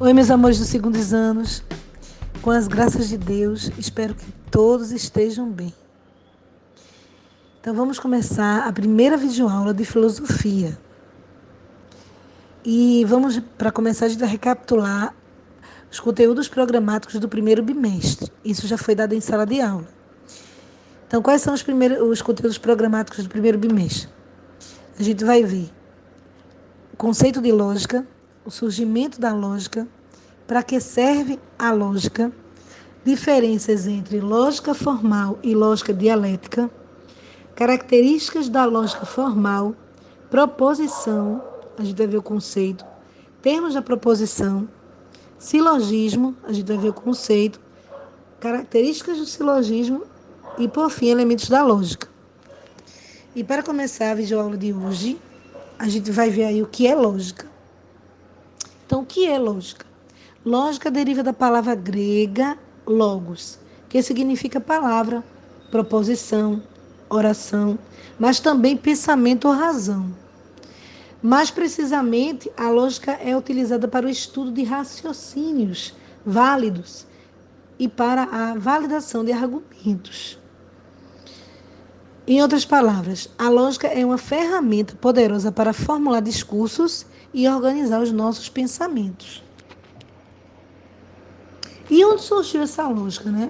Oi, meus amores dos segundos anos. Com as graças de Deus, espero que todos estejam bem. Então, vamos começar a primeira videoaula de filosofia. E vamos, para começar, a gente vai recapitular os conteúdos programáticos do primeiro bimestre. Isso já foi dado em sala de aula. Então, quais são os conteúdos programáticos do primeiro bimestre? A gente vai ver o conceito de lógica, o surgimento da lógica, para que serve a lógica, diferenças entre lógica formal e lógica dialética, características da lógica formal, proposição, a gente vai ver o conceito, termos da proposição, silogismo, a gente vai ver o conceito, características do silogismo e, por fim, elementos da lógica. E para começar a videoaula de hoje, a gente vai ver aí o que é lógica. Então, o que é lógica? Lógica deriva da palavra grega logos, que significa palavra, proposição, oração, mas também pensamento ou razão. Mais precisamente, a lógica é utilizada para o estudo de raciocínios válidos e para a validação de argumentos. Em outras palavras, a lógica é uma ferramenta poderosa para formular discursos e organizar os nossos pensamentos. E onde surgiu essa lógica, né?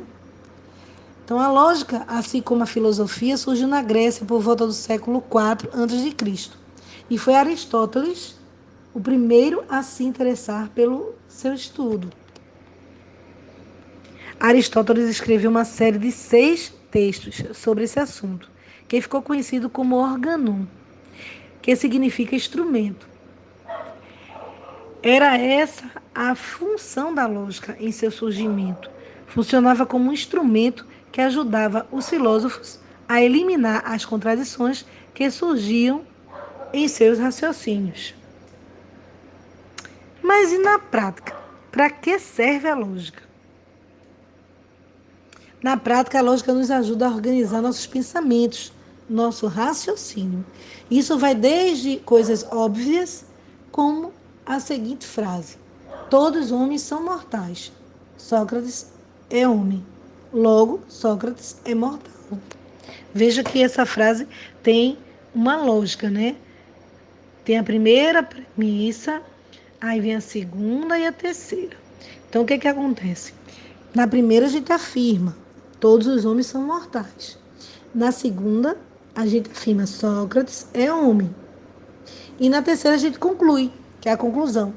Então, a lógica, assim como a filosofia, surgiu na Grécia por volta do século IV a.C. E foi Aristóteles o primeiro a se interessar pelo seu estudo. Aristóteles escreveu uma série de 6 textos sobre esse assunto, que ficou conhecido como organon, que significa instrumento. Era essa a função da lógica em seu surgimento. Funcionava como um instrumento que ajudava os filósofos a eliminar as contradições que surgiam em seus raciocínios. Mas e na prática? Para que serve a lógica? Na prática, a lógica nos ajuda a organizar nossos pensamentos, nosso raciocínio. Isso vai desde coisas óbvias, como a seguinte frase: todos os homens são mortais. Sócrates é homem. Logo, Sócrates é mortal. Veja que essa frase tem uma lógica, né? Tem a primeira premissa, aí vem a segunda e a terceira. Então, o que que acontece? Na primeira, a gente afirma: todos os homens são mortais. Na segunda, a gente afirma: Sócrates é homem. E na terceira, a gente conclui, que é a conclusão.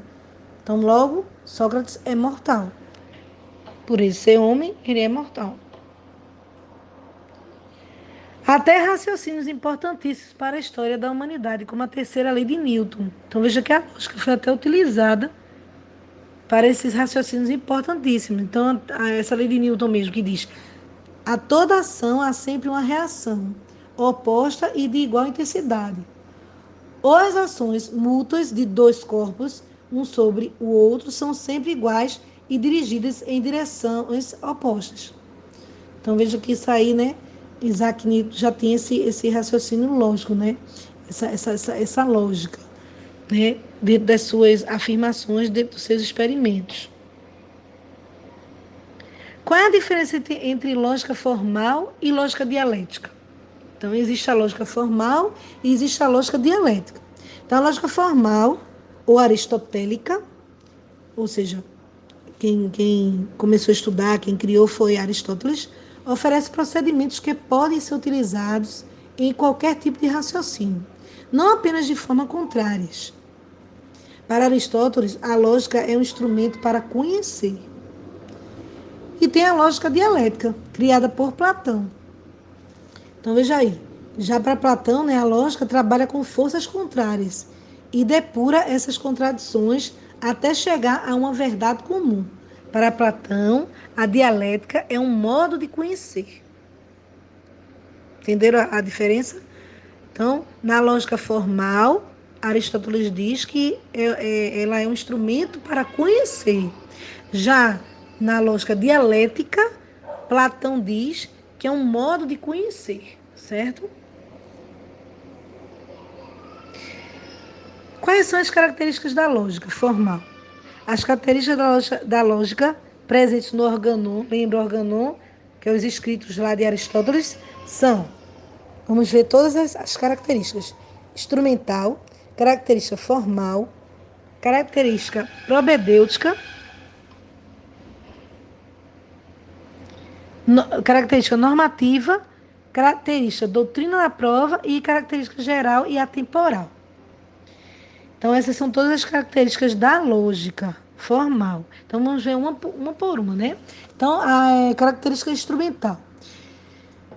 Então, logo, Sócrates é mortal. Por ele ser homem, ele é mortal. Até raciocínios importantíssimos para a história da humanidade, como a terceira lei de Newton. Então, veja que a lógica foi até utilizada para esses raciocínios importantíssimos. Então, essa lei de Newton mesmo, que diz: a toda ação há sempre uma reação oposta e de igual intensidade. Ou as ações mútuas de dois corpos, um sobre o outro, são sempre iguais e dirigidas em direções opostas. Então, veja que isso aí, né? Isaac Newton já tinha esse raciocínio lógico, né? Essa lógica, né? Dentro das suas afirmações, dentro dos seus experimentos. Qual é a diferença entre lógica formal e lógica dialética? Então, existe a lógica formal e existe a lógica dialética. Então, a lógica formal, ou aristotélica, ou seja, quem começou a estudar, quem criou foi Aristóteles, oferece procedimentos que podem ser utilizados em qualquer tipo de raciocínio, não apenas de forma contrárias. Para Aristóteles, a lógica é um instrumento para conhecer. E tem a lógica dialética, criada por Platão. Então, veja aí. Já para Platão, né, a lógica trabalha com forças contrárias e depura essas contradições até chegar a uma verdade comum. Para Platão, a dialética é um modo de conhecer. Entenderam a diferença? Então, na lógica formal, Aristóteles diz que ela é um instrumento para conhecer. Já na lógica dialética, Platão diz que é um modo de conhecer, certo? Quais são as características da lógica formal? As características da lógica presentes no organon, lembra o organon, que é os escritos lá de Aristóteles, são, vamos ver todas as características: instrumental, característica formal, característica propedêutica, característica normativa, característica doutrina da prova e característica geral e atemporal. Então, essas são todas as características da lógica formal. Então, vamos ver uma por uma, né? Então, a característica instrumental.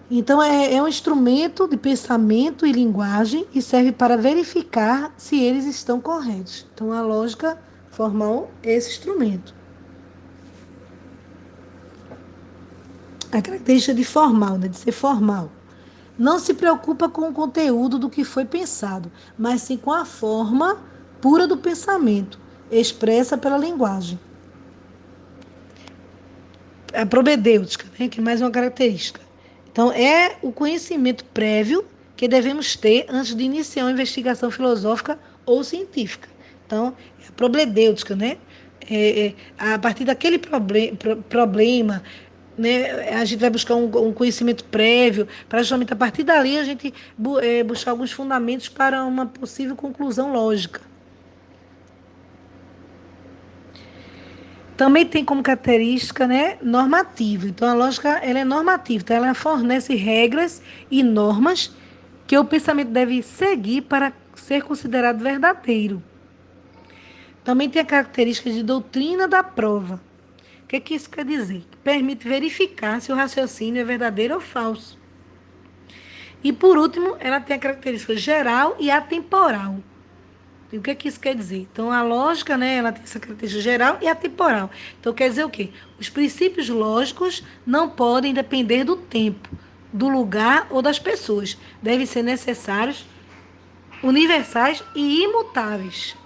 Então, é um instrumento de pensamento e linguagem e serve para verificar se eles estão corretos. Então, a lógica formal é esse instrumento. A característica de formal, né? De ser formal. Não se preocupa com o conteúdo do que foi pensado, mas sim com a forma pura do pensamento, expressa pela linguagem. A propedêutica, né, que é mais uma característica. Então, é o conhecimento prévio que devemos ter antes de iniciar uma investigação filosófica ou científica. Então, é a propedêutica, né? A partir daquele problema, né, a gente vai buscar um conhecimento prévio, para justamente a partir dali a gente buscar alguns fundamentos para uma possível conclusão lógica. Também tem como característica, né, normativa. Então, a lógica ela é normativa. Então, ela fornece regras e normas que o pensamento deve seguir para ser considerado verdadeiro. Também tem a característica de doutrina da prova. O que isso quer dizer? Permite verificar se o raciocínio é verdadeiro ou falso. E, por último, ela tem a característica geral e atemporal. E o que isso quer dizer? Então, a lógica, né, ela tem essa característica geral e atemporal. Então, quer dizer o quê? Os princípios lógicos não podem depender do tempo, do lugar ou das pessoas. Devem ser necessários, universais e imutáveis.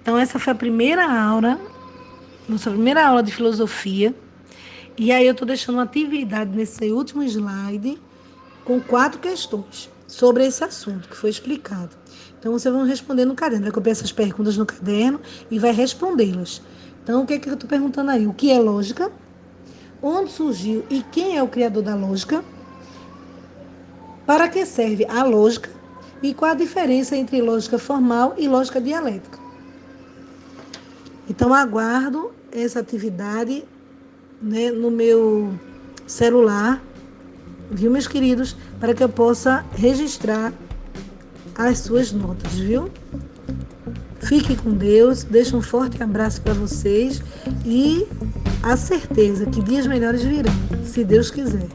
Então, essa foi a nossa primeira aula de filosofia. E aí eu estou deixando uma atividade nesse último slide com 4 questões sobre esse assunto que foi explicado. Então, vocês vão responder no caderno. Vai copiar essas perguntas no caderno e vai respondê-las. Então, o que eu estou perguntando aí? O que é lógica? Onde surgiu e quem é o criador da lógica? Para que serve a lógica? E qual a diferença entre lógica formal e lógica dialética? Então, aguardo essa atividade, né, no meu celular, viu, meus queridos? Para que eu possa registrar as suas notas, viu? Fiquem com Deus, deixo um forte abraço para vocês e a certeza que dias melhores virão, se Deus quiser.